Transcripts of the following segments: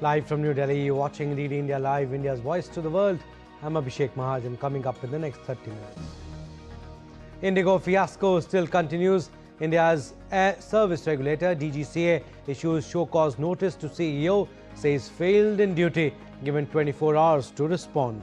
Live from New Delhi, you're watching DD India Live, India's voice to the world. I'm Abhishek Mahajan, coming up in the next 30 minutes. Indigo fiasco still continues. India's air service regulator, DGCA, issues show-cause notice to CEO, says failed in duty, given 24 hours to respond.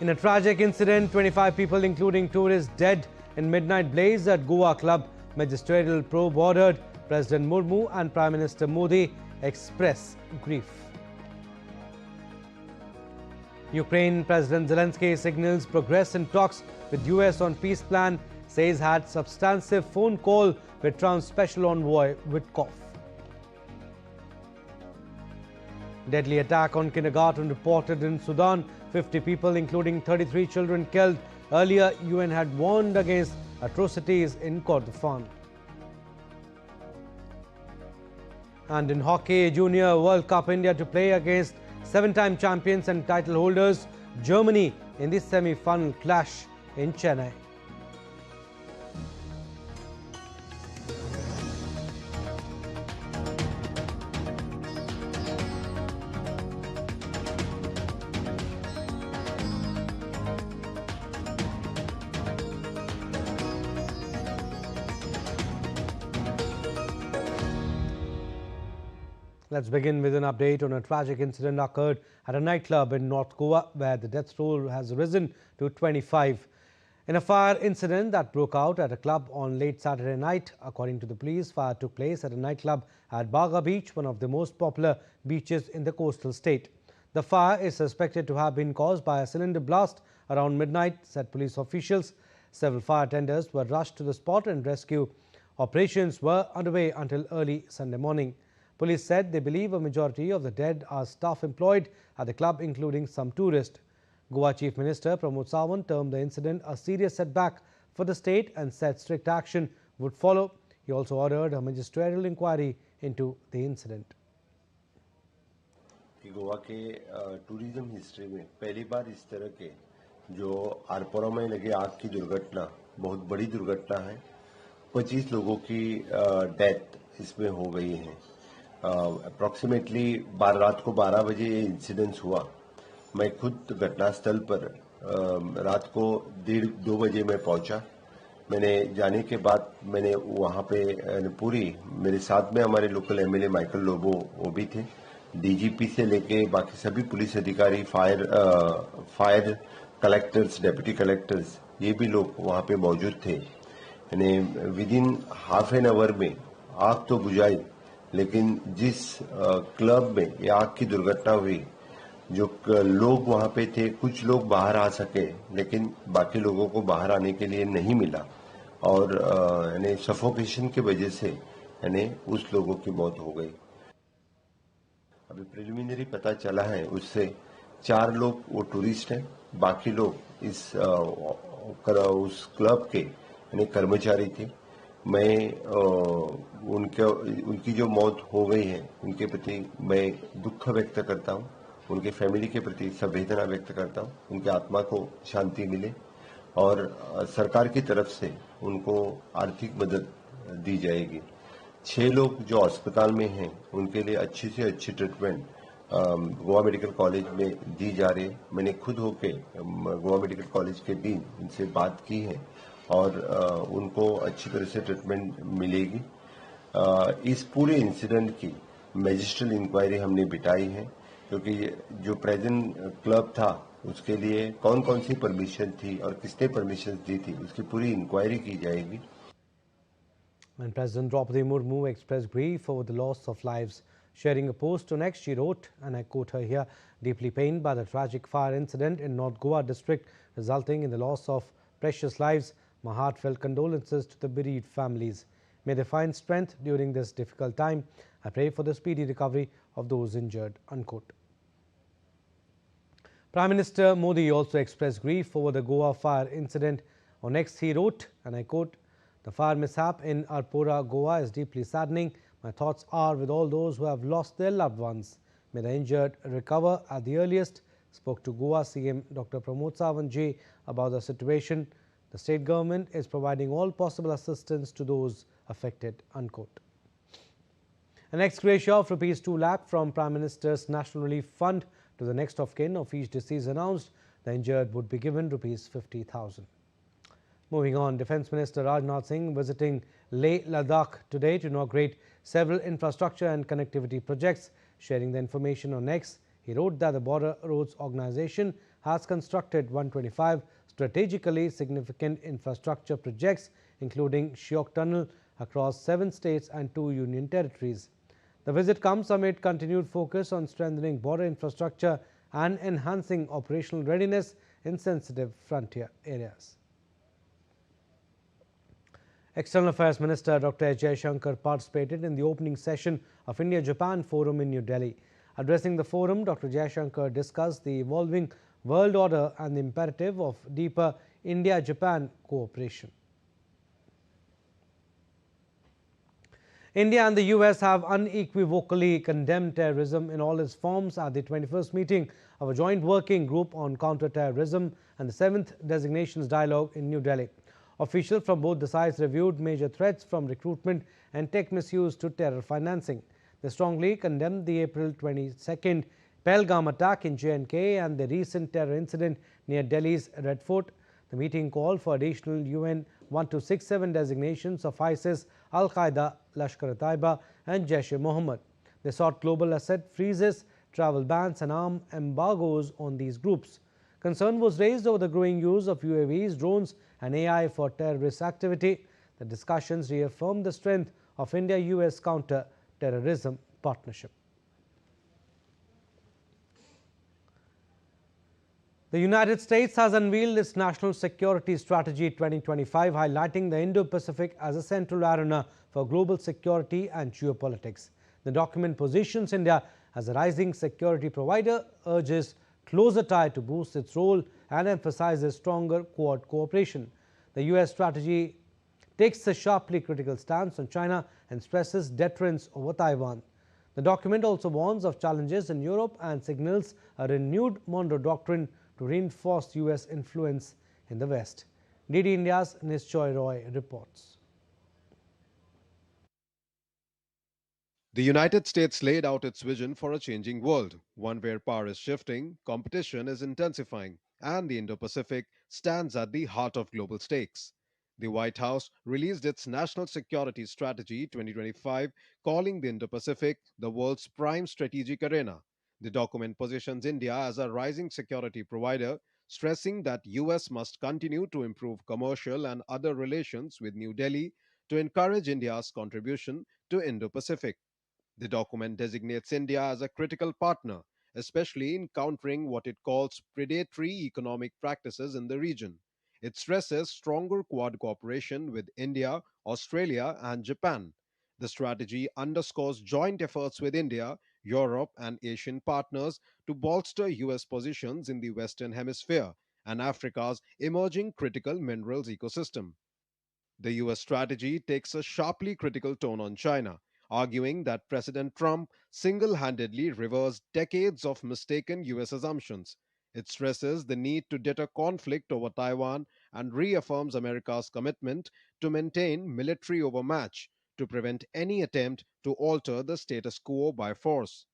In a tragic incident, 25 people, including tourists, dead in midnight blaze at Goa club. Magisterial probe ordered. President Murmu and Prime Minister Modi express grief. Ukraine President Zelenskyy signals progress in talks with US on peace plan, says had substantive phone call with Trump's special envoy Witkoff. Deadly attack on kindergarten reported in Sudan, 50 people including 33 children killed. Earlier, UN had warned against atrocities in Kordofan. And in hockey, Junior World Cup, India to play against 7-time champions and title holders Germany in the semi-final clash in Chennai. Let's begin with an update on a tragic incident occurred at a nightclub in North Goa, where the death toll has risen to 25. In a fire incident that broke out at a club on late Saturday night, according to the police, fire took place at a nightclub at Baga Beach, one of the most popular beaches in the coastal state. The fire is suspected to have been caused by a cylinder blast around midnight, said police officials. Several fire tenders were rushed to the spot and rescue operations were underway until early Sunday morning. Police said they believe a majority of the dead are staff employed at the club, including some tourists. Goa Chief Minister Pramod Sawant termed the incident a serious setback for the state and said strict action would follow. He also ordered a magisterial inquiry into the incident. Goa के tourism history में पहली बार इस तरह के जो आरपोरा में लगे आग की दुर्घटना बहुत बड़ी दुर्घटना है। 25 लोगों की डेथ इसमें हो गई है। अप्रॉक्सीमेटली रात को 12 बजे ये इंसिडेंस हुआ। मैं खुद घटनास्थल पर रात को 1:30-2 बजे मैं पहुंचा। मैंने जाने के बाद मैंने वहां पे पूरी मेरे साथ में हमारे लोकल एमएलए माइकल लोबो वो भी थे, डीजीपी से लेके बाकी सभी पुलिस अधिकारी, फायर कलेक्टर्स, डेप्यूटी कलेक्टर्स, ये भी लोग वहां पे मौजूद थे। यानी with in half an hour में आग तो बुझाई, लेकिन जिस क्लब में ये आग की दुर्घटना हुई, जो लोग वहां पे थे, कुछ लोग बाहर आ सके, लेकिन बाकी लोगों को बाहर आने के लिए नहीं मिला और यानी सफोकेशन की वजह से यानी उस लोगों की मौत हो गई। अभी प्रिलिमिनरी पता चला है उससे 4 लोग वो टूरिस्ट हैं, बाकी लोग उस क्लब के यानी कर्मचारी थे। मैं उनकी जो मौत हो गई है उनके प्रति मैं दुख व्यक्त करता हूं, उनके फैमिली के प्रति संवेदना व्यक्त करता हूं, उनके आत्मा को शांति मिले और सरकार की तरफ से उनको आर्थिक मदद दी जाएगी। 6 लोग जो अस्पताल में हैं उनके लिए अच्छी से अच्छी ट्रीटमेंट गोवा मेडिकल कॉलेज में दी जा रही है। मैंने खुद होके गोवा मेडिकल कॉलेज के डीन उनसे बात की है और उनको अच्छी तरह से ट्रीटमेंट मिलेगी। इस पूरे इंसिडेंट की मैजिस्ट्रियल इंक्वायरी हमने बिठाई है, क्योंकि जो प्रेजेंट क्लब था उसके लिए कौन कौन सी परमिशन थी और किसने परमिशन दी थी, उसकी पूरी इंक्वायरी की जाएगी। And President Draupadi Murmu expressed grief over the loss of lives. Sharing a post on X, she wrote, and I quote her here, "Deeply pained by the tragic fire incident in North Goa district resulting in the loss of precious lives, my heartfelt condolences to the bereaved families. May they find strength during this difficult time. I pray for the speedy recovery of those injured." Unquote. Prime Minister Modi also expressed grief over the Goa fire incident. On X, he wrote, and I quote, "The fire mishap in Arpora, Goa is deeply saddening. My thoughts are with all those who have lost their loved ones. May the injured recover at the earliest." Spoke to Goa CM Dr. Pramod Sawant Ji about the situation. The state government is providing all possible assistance to those affected. Unquote. An ex-gratia of rupees 2 lakh from Prime Minister's National Relief Fund to the next of kin of each deceased announced. The injured would be given rupees 50,000. Moving on, Defence Minister Rajnath Singh visiting Leh Ladakh today to inaugurate several infrastructure and connectivity projects. Sharing the information on X, he wrote that the Border Roads Organisation has constructed 125 strategically significant infrastructure projects, including Shiok Tunnel across 7 states and 2 union territories. The visit comes amid continued focus on strengthening border infrastructure and enhancing operational readiness in sensitive frontier areas. External Affairs Minister Dr. S. Jaishankar participated in the opening session of India-Japan Forum in New Delhi. Addressing the forum, Dr. Jaishankar discussed the evolving world order and the imperative of deeper India-Japan cooperation. India and the US have unequivocally condemned terrorism in all its forms at the 21st meeting of a joint working group on counter-terrorism and the 7th Designations Dialogue in New Delhi. Officials from both the sides reviewed major threats from recruitment and tech misuse to terror financing. They strongly condemned the April 22nd Pahalgam attack in J&K and the recent terror incident near Delhi's Red Fort. The meeting called for additional UN 1267 designations of ISIS, Al-Qaeda, Lashkar-e-Taiba and Jaish-e-Mohammed. They sought global asset freezes, travel bans and arm embargoes on these groups. Concern was raised over the growing use of UAVs, drones and AI for terrorist activity. The discussions reaffirmed the strength of India-US counter-terrorism partnership. The United States has unveiled its National Security Strategy 2025, highlighting the Indo-Pacific as a central arena for global security and geopolitics. The document positions India as a rising security provider, urges closer tie to boost its role and emphasizes stronger Quad cooperation. The US strategy takes a sharply critical stance on China and stresses deterrence over Taiwan. The document also warns of challenges in Europe and signals a renewed Monroe Doctrine to reinforce US influence in the West. DD India's Nishchoy Roy reports. The United States laid out its vision for a changing world, one where power is shifting, competition is intensifying, and the Indo-Pacific stands at the heart of global stakes. The White House released its National Security Strategy 2025, calling the Indo-Pacific the world's prime strategic arena. The document positions India as a rising security provider, stressing that US must continue to improve commercial and other relations with New Delhi to encourage India's contribution to Indo-Pacific. The document designates India as a critical partner, especially in countering what it calls predatory economic practices in the region. It stresses stronger Quad cooperation with India, Australia, and Japan. The strategy underscores joint efforts with India, Europe, and Asian partners to bolster US positions in the Western Hemisphere and Africa's emerging critical minerals ecosystem. The US strategy takes a sharply critical tone on China, arguing that President Trump single handedly reversed decades of mistaken US assumptions. It stresses the need to deter conflict over Taiwan and reaffirms America's commitment to maintain military overmatch to prevent any attempt to alter the status quo by force.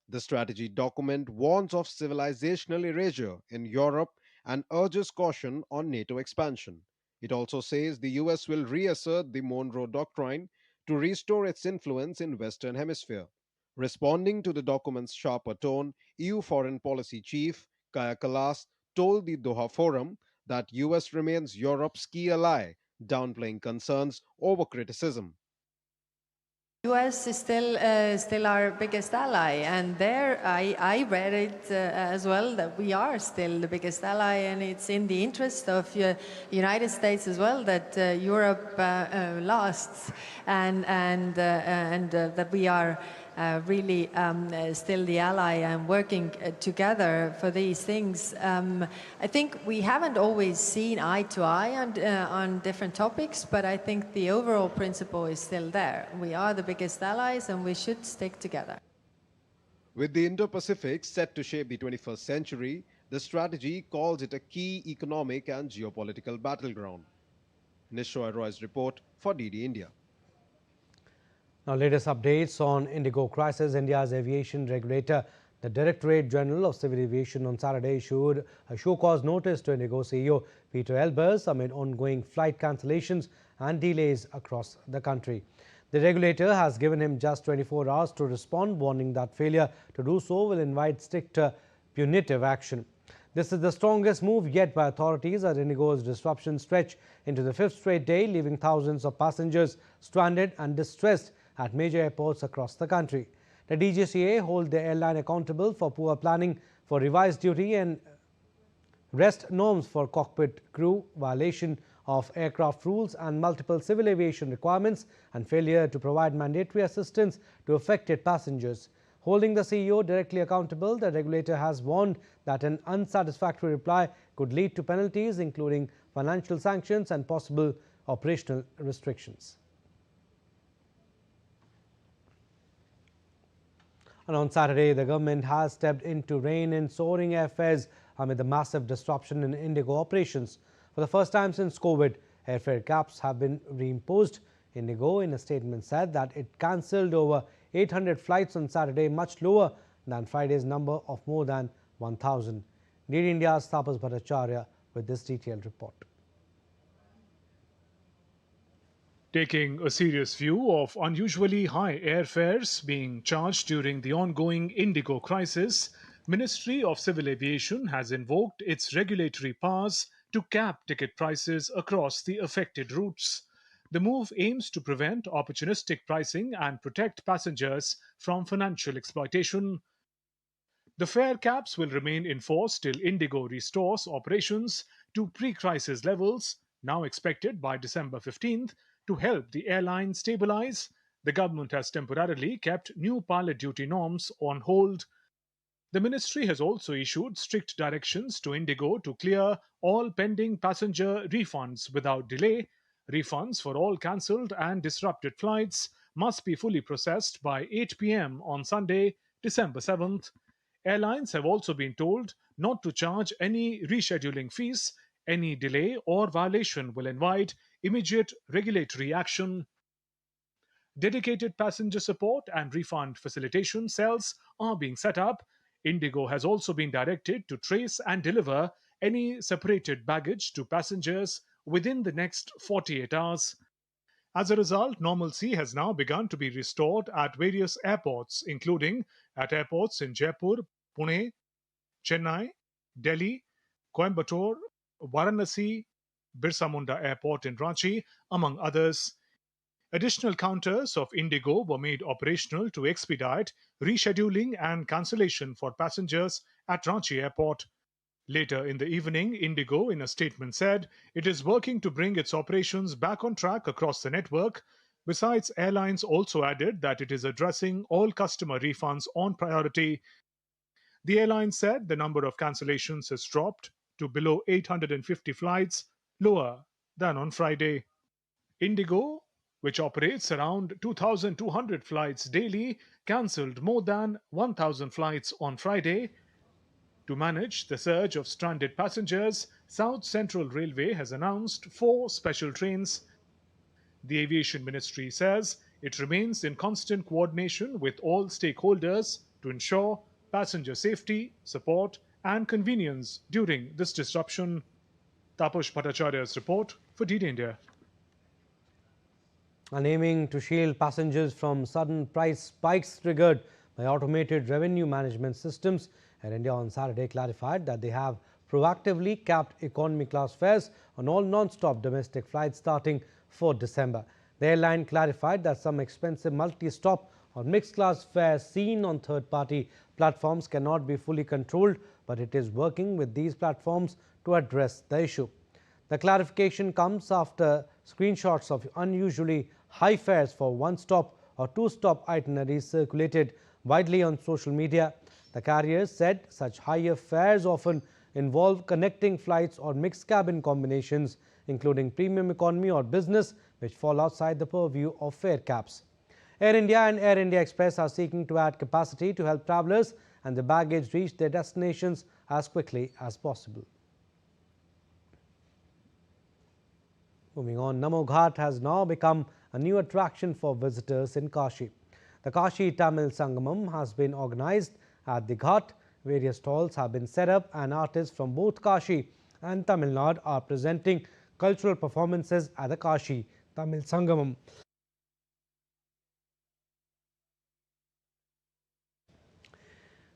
The strategy document warns of civilizational erasure in Europe and urges caution on NATO expansion. It also says the US will reassert the Monroe Doctrine to restore its influence in Western Hemisphere. Responding to the document's sharper tone, EU Foreign Policy Chief Kaya Kalas told the Doha Forum that US remains Europe's key ally, downplaying concerns over criticism. US is still our biggest ally, and there I read it as well that we are still the biggest ally, and it's in the interest of United States as well that Europe lasts, and that we are really still the ally and working together for these things. I think we haven't always seen eye to eye on different topics, but I think the overall principle is still there. We are the biggest allies and we should stick together. With the Indo-Pacific set to shape the 21st century, the strategy calls it a key economic and geopolitical battleground. Nishchoy Roy's report for DD India. Now, latest updates on Indigo crisis. India's aviation regulator, the Directorate General of Civil Aviation, on Saturday issued a show-cause notice to Indigo CEO Peter Elbers amid ongoing flight cancellations and delays across the country. The regulator has given him just 24 hours to respond, warning that failure to do so will invite stricter punitive action. This is the strongest move yet by authorities as Indigo's disruptions stretch into the fifth straight day, leaving thousands of passengers stranded and distressed at major airports across the country. The DGCA hold the airline accountable for poor planning, for revised duty and rest norms for cockpit crew, violation of aircraft rules and multiple civil aviation requirements, and failure to provide mandatory assistance to affected passengers. Holding the CEO directly accountable, the regulator has warned that an unsatisfactory reply could lead to penalties, including financial sanctions and possible operational restrictions. And on Saturday, the government has stepped in to rein in soaring airfares amid the massive disruption in Indigo operations. For the first time since COVID, airfare caps have been reimposed. Indigo, in a statement, said that it cancelled over 800 flights on Saturday, much lower than Friday's number of more than 1,000. DD India's Prasar Bharati with this detailed report. Taking a serious view of unusually high airfares being charged during the ongoing Indigo crisis, Ministry of Civil Aviation has invoked its regulatory powers to cap ticket prices across the affected routes. The move aims to prevent opportunistic pricing and protect passengers from financial exploitation. The fare caps will remain in force till Indigo restores operations to pre-crisis levels, now expected by December 15th. To help the airline stabilize, the government has temporarily kept new pilot duty norms on hold. The ministry has also issued strict directions to Indigo to clear all pending passenger refunds without delay. Refunds for all cancelled and disrupted flights must be fully processed by 8 p.m. on Sunday, December 7th. Airlines have also been told not to charge any rescheduling fees. Any delay or violation will invite immediate regulatory action. Dedicated passenger support and refund facilitation cells are being set up. Indigo has also been directed to trace and deliver any separated baggage to passengers within the next 48 hours. As a result, normalcy has now begun to be restored at various airports, including at airports in Jaipur, Pune, Chennai, Delhi, Coimbatore, Varanasi, Birsa Munda Airport in Ranchi, among others. Additional counters of Indigo were made operational to expedite rescheduling and cancellation for passengers at Ranchi Airport. Later in the evening, Indigo, in a statement, said it is working to bring its operations back on track across the network. Besides, airlines also added that it is addressing all customer refunds on priority. The airline said the number of cancellations has dropped to below 850 flights, lower than on Friday. Indigo, which operates around 2,200 flights daily, cancelled more than 1,000 flights on Friday. To manage the surge of stranded passengers, South Central Railway has announced 4 special trains. The Aviation Ministry says it remains in constant coordination with all stakeholders to ensure passenger safety, support, and convenience during this disruption. Taposh Bhattacharya's report for DD India. And aiming to shield passengers from sudden price spikes triggered by automated revenue management systems, Air India on Saturday clarified that they have proactively capped economy class fares on all non-stop domestic flights starting 4 December. The airline clarified that some expensive multi-stop or mixed-class fares seen on third-party platforms cannot be fully controlled, but it is working with these platforms to address the issue. The clarification comes after screenshots of unusually high fares for one-stop or two-stop itineraries circulated widely on social media. The carriers said such higher fares often involve connecting flights or mixed cabin combinations, including premium economy or business, which fall outside the purview of fare caps. Air India and Air India Express are seeking to add capacity to help travellers and the baggage reach their destinations as quickly as possible. Moving on, Namo Ghat has now become a a new attraction for visitors in Kashi. The Kashi Tamil Sangamam has been organized at the Ghat. Various stalls have been set up and artists from both Kashi and Tamil Nadu are presenting cultural performances at the Kashi Tamil Sangamam.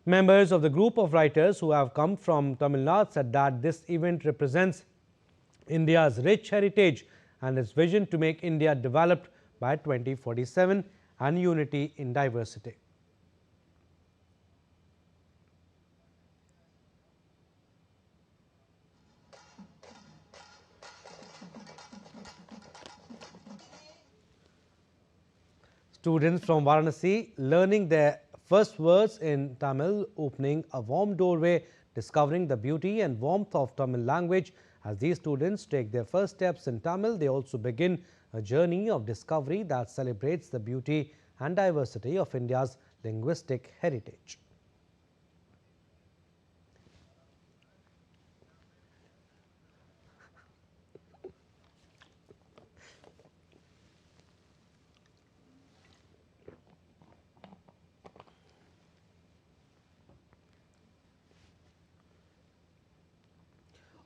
Members of the group of writers who have come from Tamil Nadu said that this event represents India's rich heritage and its vision to make India developed by 2047 and unity in diversity. Students from Varanasi learning their first words in Tamil, opening a warm doorway, discovering the beauty and warmth of Tamil language. As these students take their first steps in Tamil, they also begin a journey of discovery that celebrates the beauty and diversity of India's linguistic heritage.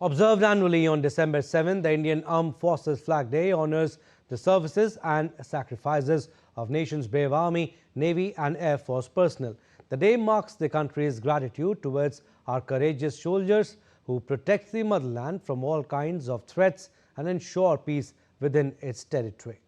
Observed annually on December 7, the Indian Armed Forces Flag Day honors the services and sacrifices of nation's brave Army, Navy and Air Force personnel. The day marks the country's gratitude towards our courageous soldiers who protect the motherland from all kinds of threats and ensure peace within its territory.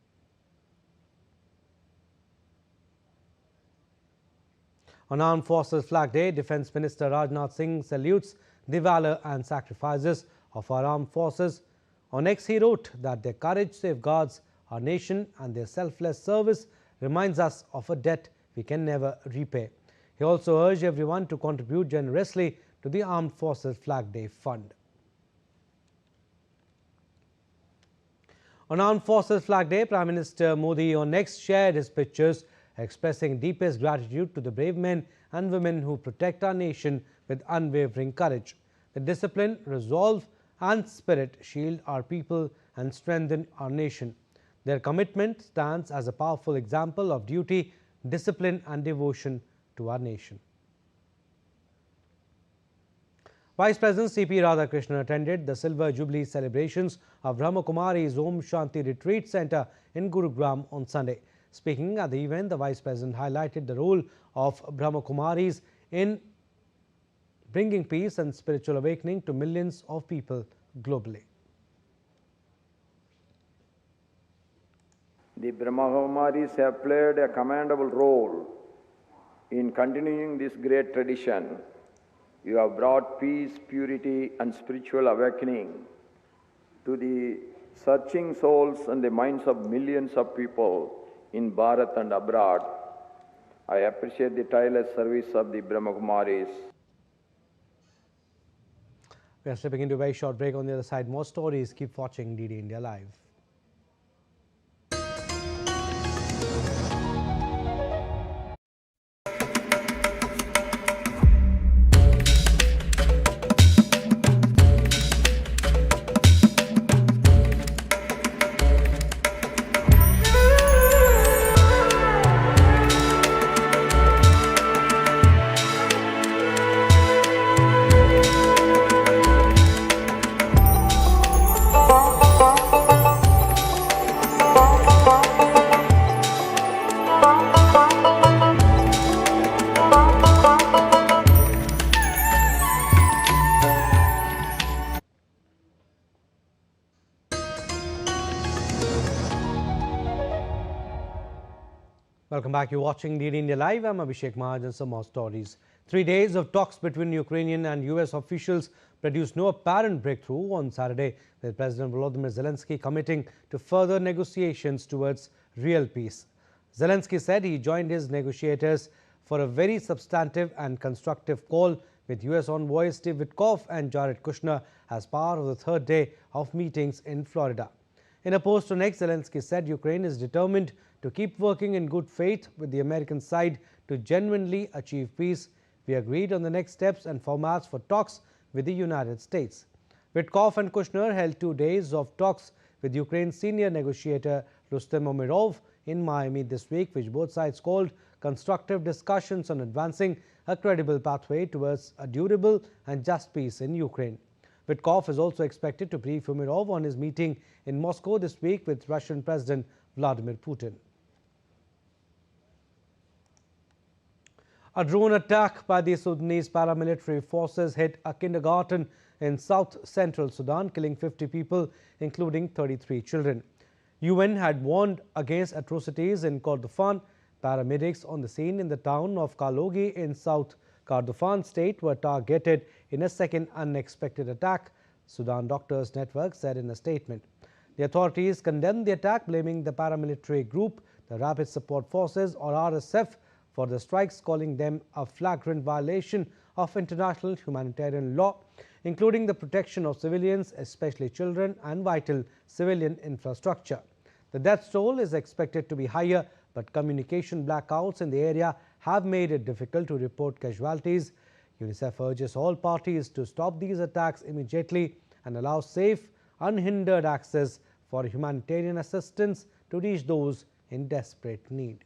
On Armed Forces Flag Day, Defence Minister Rajnath Singh salutes the valour and sacrifices of our armed forces. On X, he wrote that their courage safeguards our nation and their selfless service reminds us of a debt we can never repay. He also urged everyone to contribute generously to the Armed Forces Flag Day Fund. On Armed Forces Flag Day, Prime Minister Modi on X shared his pictures expressing deepest gratitude to the brave men and women who protect our nation with unwavering courage. The discipline, resolve and spirit shield our people and strengthen our nation. Their commitment stands as a powerful example of duty, discipline and devotion to our nation. Vice President C.P. Radhakrishnan attended the Silver Jubilee celebrations of Brahma Kumari's Om Shanti Retreat Centre in Gurugram on Sunday. Speaking at the event, the Vice President highlighted the role of Brahma Kumaris in bringing peace and spiritual awakening to millions of people globally. The Brahma Kumaris have played a commendable role in continuing this great tradition. You have brought peace, purity and spiritual awakening to the searching souls and the minds of millions of people in Bharat and abroad. I appreciate the tireless service of the Brahma Kumaris. We are slipping into a very short break. On the other side, more stories. Keep watching DD India Live. Welcome back. You're watching DD India Live. I'm Abhishek Maharaj and some more stories. 3 days of talks between Ukrainian and US officials produced no apparent breakthrough on Saturday, with President Volodymyr Zelenskyy committing to further negotiations towards real peace. Zelenskyy said he joined his negotiators for a very substantive and constructive call with US envoys Steve Witkoff and Jared Kushner as part of the third day of meetings in Florida. In a post on X, Zelenskyy said Ukraine is determined to keep working in good faith with the American side to genuinely achieve peace. We agreed on the next steps and formats for talks with the United States. Witkoff and Kushner held 2 days of talks with Ukraine's senior negotiator Rustem Umerov in Miami this week, which both sides called constructive discussions on advancing a credible pathway towards a durable and just peace in Ukraine. Witkoff is also expected to brief Umerov on his meeting in Moscow this week with Russian President Vladimir Putin. A drone attack by the Sudanese paramilitary forces hit a kindergarten in south-central Sudan, killing 50 people, including 33 children. UN had warned against atrocities in Kordofan. Paramedics on the scene in the town of Kalogi in South Kordofan state were targeted in a second unexpected attack, Sudan Doctors Network said in a statement. The authorities condemned the attack, blaming the paramilitary group, the Rapid Support Forces or RSF, for the strikes, calling them a flagrant violation of international humanitarian law, including the protection of civilians, especially children, and vital civilian infrastructure. The death toll is expected to be higher, but communication blackouts in the area have made it difficult to report casualties. UNICEF urges all parties to stop these attacks immediately and allow safe, unhindered access for humanitarian assistance to reach those in desperate need.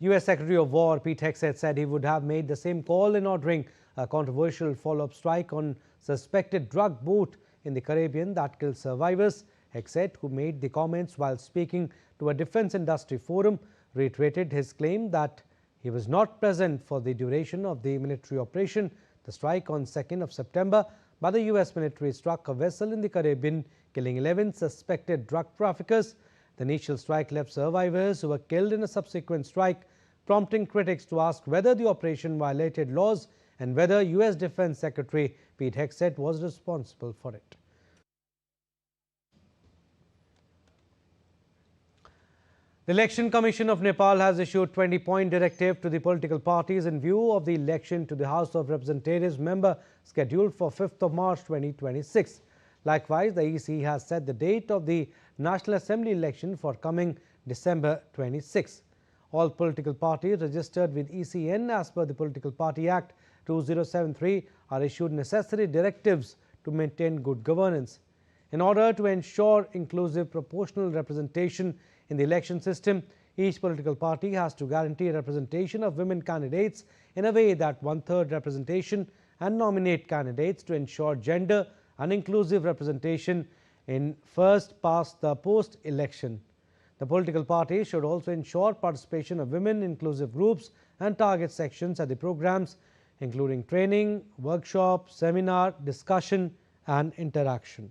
U.S. Secretary of War Pete Hegseth said he would have made the same call in ordering a controversial follow-up strike on suspected drug boat in the Caribbean that killed survivors. Hegseth, who made the comments while speaking to a defense industry forum, reiterated his claim that he was not present for the duration of the military operation. The strike on 2nd of September by the U.S. military struck a vessel in the Caribbean, killing 11 suspected drug traffickers. The initial strike left survivors who were killed in a subsequent strike, prompting critics to ask whether the operation violated laws and whether U.S. Defense Secretary Pete Hegseth was responsible for it. The Election Commission of Nepal has issued 20-point directive to the political parties in view of the election to the House of Representatives member scheduled for 5th of March 2026. Likewise, the EC has set the date of the National Assembly election for coming December 26. All political parties registered with ECN as per the Political Party Act 2073 are issued necessary directives to maintain good governance. In order to ensure inclusive proportional representation in the election system, each political party has to guarantee representation of women candidates in a way that 1/3 representation and nominate candidates to ensure gender and inclusive representation in first-past-the-post election. The political parties should also ensure participation of women inclusive groups and target sections at the programs, including training, workshop, seminar, discussion and interaction.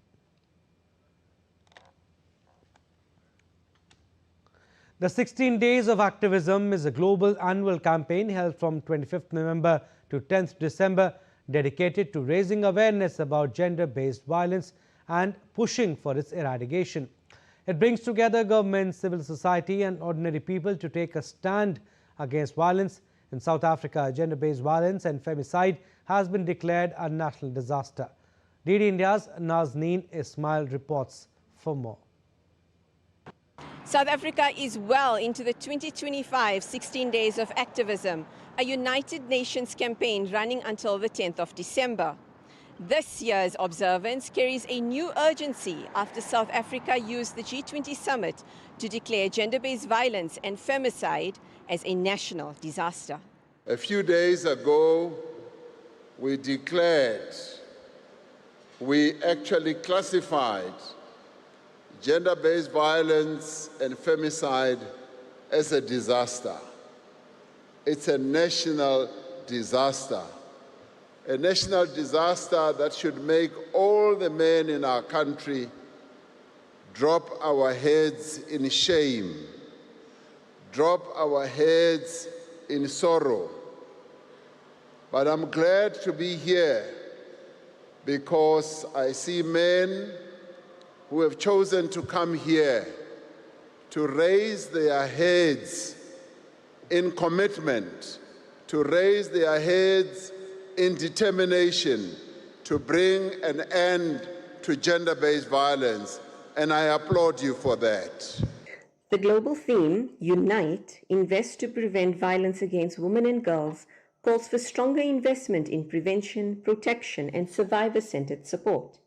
The 16 Days of Activism is a global annual campaign held from 25th November to 10th December dedicated to raising awareness about gender-based violence and pushing for its eradication. It brings together government, civil society and ordinary people to take a stand against violence. In South Africa, gender-based violence and femicide has been declared a national disaster. DD India's Nazneen Ismail reports for more. South Africa is well into the 2025 16 Days of Activism, a United Nations campaign running until the 10th of December. This year's observance carries a new urgency after South Africa used the G20 summit to declare gender-based violence and femicide as a national disaster. A few days ago, we actually classified gender-based violence and femicide as a disaster. It's a national disaster that should make all the men in our country drop our heads in shame, drop our heads in sorrow. But I'm glad to be here because I see men who have chosen to come here to raise their heads in commitment, to raise their heads in determination to bring an end to gender-based violence, and I applaud you for that. The global theme, Unite, Invest to Prevent Violence Against Women and Girls, calls for stronger investment in prevention, protection, and survivor-centered support.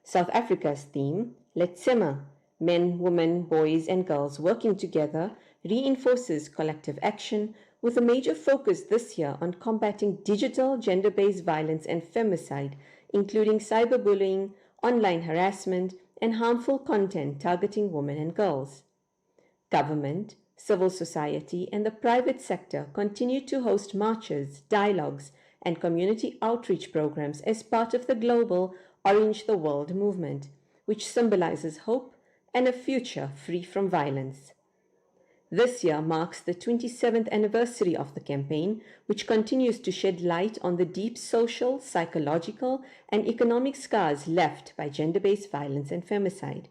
South Africa's theme, Let's Simmer, men, women, boys and girls working together, reinforces collective action with a major focus this year on combating digital gender-based violence and femicide, including cyberbullying, online harassment, and harmful content targeting women and girls. Government, civil society, and the private sector continue to host marches, dialogues, and community outreach programs as part of the global Orange the World movement, which symbolizes hope and a future free from violence. This year marks the 27th anniversary of the campaign, which continues to shed light on the deep social, psychological, and economic scars left by gender-based violence and femicide.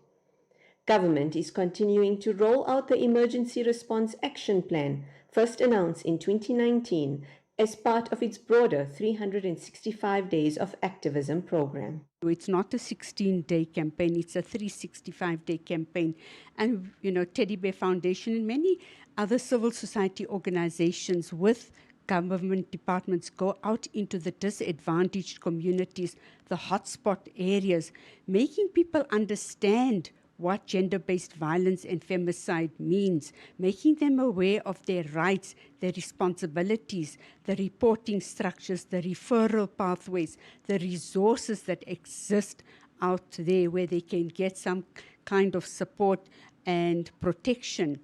Government is continuing to roll out the Emergency Response Action Plan, first announced in 2019 as part of its broader 365 Days of Activism program. It's not a 16-day campaign, it's a 365-day campaign. And, Teddy Bear Foundation and many other civil society organizations with government departments go out into the disadvantaged communities, the hotspot areas, making people understand what gender-based violence and femicide means, making them aware of their rights, their responsibilities, the reporting structures, the referral pathways, the resources that exist out there where they can get some kind of support and protection.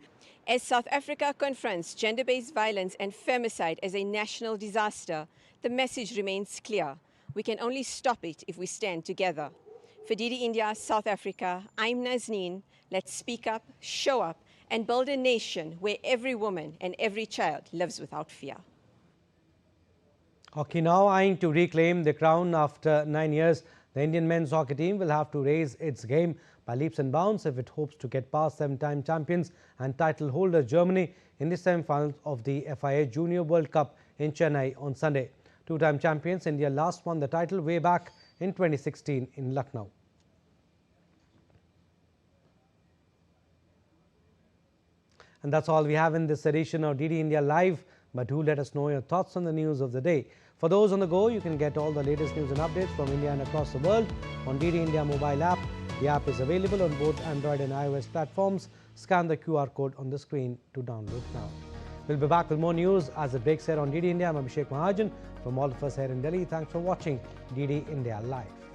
As South Africa confronts gender-based violence and femicide as a national disaster, the message remains clear. We can only stop it if we stand together. For DD India, South Africa, I'm Nazneen. Let's speak up, show up, and build a nation where every woman and every child lives without fear. Hockey now eyeing to reclaim the crown after 9 years. The Indian men's hockey team will have to raise its game by leaps and bounds if it hopes to get past seven-time champions and title holder Germany in the semi-finals of the FIA Junior World Cup in Chennai on Sunday. Two-time champions India last won the title way back in 2016 in Lucknow. And that's all we have in this edition of DD India Live. But do let us know your thoughts on the news of the day. For those on the go, you can get all the latest news and updates from India and across the world on DD India mobile app. The app is available on both Android and iOS platforms. Scan the QR code on the screen to download now. We'll be back with more news as it breaks here on DD India. I'm Abhishek Mahajan. From all of us here in Delhi, thanks for watching DD India Live.